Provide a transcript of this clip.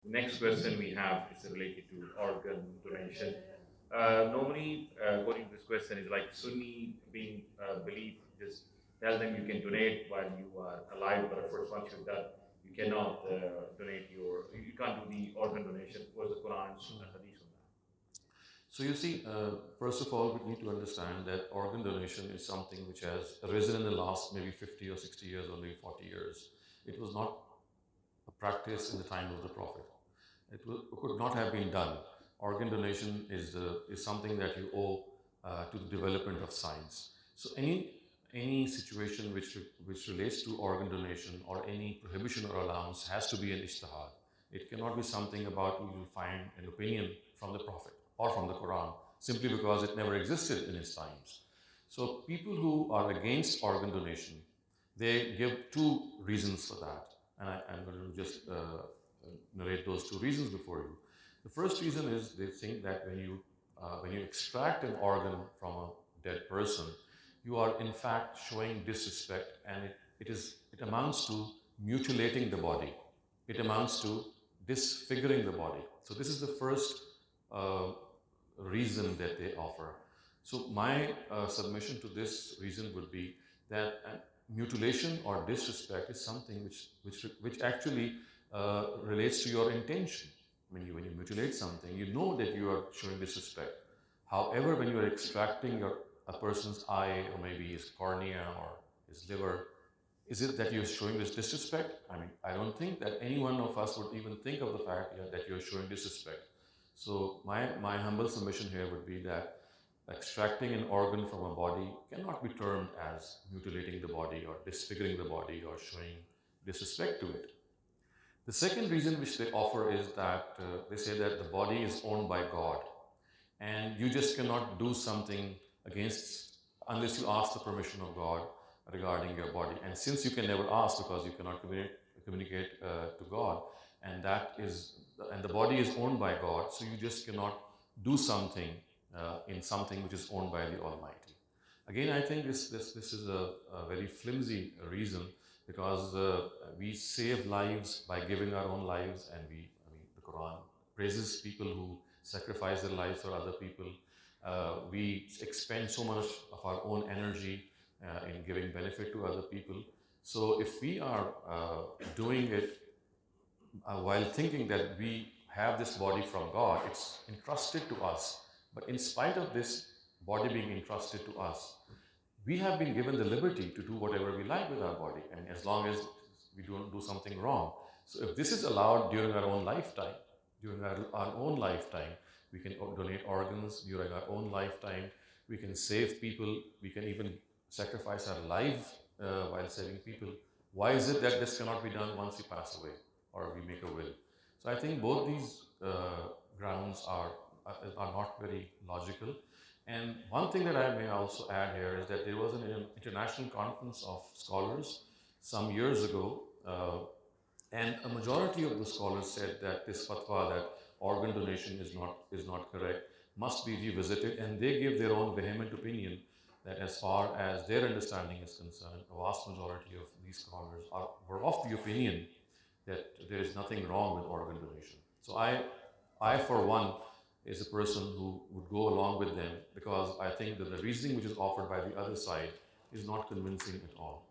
The next question we have is related to organ donation. Normally, according to this question, is like Sunni being belief, just tell them you can donate while you are alive, but of course, once you're dead, you cannot donate you can't do the organ donation. What's the Quran and Hadith on that? So you see, first of all, we need to understand that organ donation is something which has arisen in the last maybe 50 or 60 years or maybe 40 years. It was not a practice in the time of the Prophet. It could not have been done. Organ donation is something that you owe to the development of science. So any situation which relates to organ donation or any prohibition or allowance has to be an ijtihad. It cannot be something about you will find an opinion from the Prophet or from the Quran simply because it never existed in his times. So people who are against organ donation, they give two reasons for that. And I'm going to just narrate those two reasons before you. The first reason is they think that when you extract an organ from a dead person, you are in fact showing disrespect, and it amounts to mutilating the body. It amounts to disfiguring the body. So this is the first reason that they offer. So my submission to this reason would be that mutilation or disrespect is something which actually relates to your intention. When you mutilate something, you know that you are showing disrespect. However, when you are extracting a person's eye or maybe his cornea or his liver, is it that you're showing this disrespect? I mean, I don't think that any one of us would even think of the fact that you're showing disrespect. So my humble submission here would be that extracting an organ from a body cannot be termed as mutilating the body or disfiguring the body or showing disrespect to it. The second reason which they offer is that they say that the body is owned by God, and you just cannot do something against unless you ask the permission of God regarding your body. And since you can never ask because you cannot communicate to God, and the body is owned by God, so you just cannot do something in something which is owned by the Almighty. Again, I think this is a very flimsy reason, because we save lives by giving our own lives, and the Quran praises people who sacrifice their lives for other people. We expend so much of our own energy in giving benefit to other people. So if we are doing it while thinking that we have this body from God, it's entrusted to us. But in spite of this body being entrusted to us, we have been given the liberty to do whatever we like with our body, and as long as we don't do something wrong. So if this is allowed during our own lifetime, we can donate organs during our own lifetime, we can save people, we can even sacrifice our life while saving people. Why is it that this cannot be done once we pass away or we make a will? So I think both these grounds are not very logical. And one thing that I may also add here is that there was an international conference of scholars some years ago, and a majority of the scholars said that this fatwa that organ donation is not correct must be revisited, and they give their own vehement opinion that as far as their understanding is concerned, a vast majority of these scholars were of the opinion that there is nothing wrong with organ donation. So I for one, is a person who would go along with them, because I think that the reasoning which is offered by the other side is not convincing at all.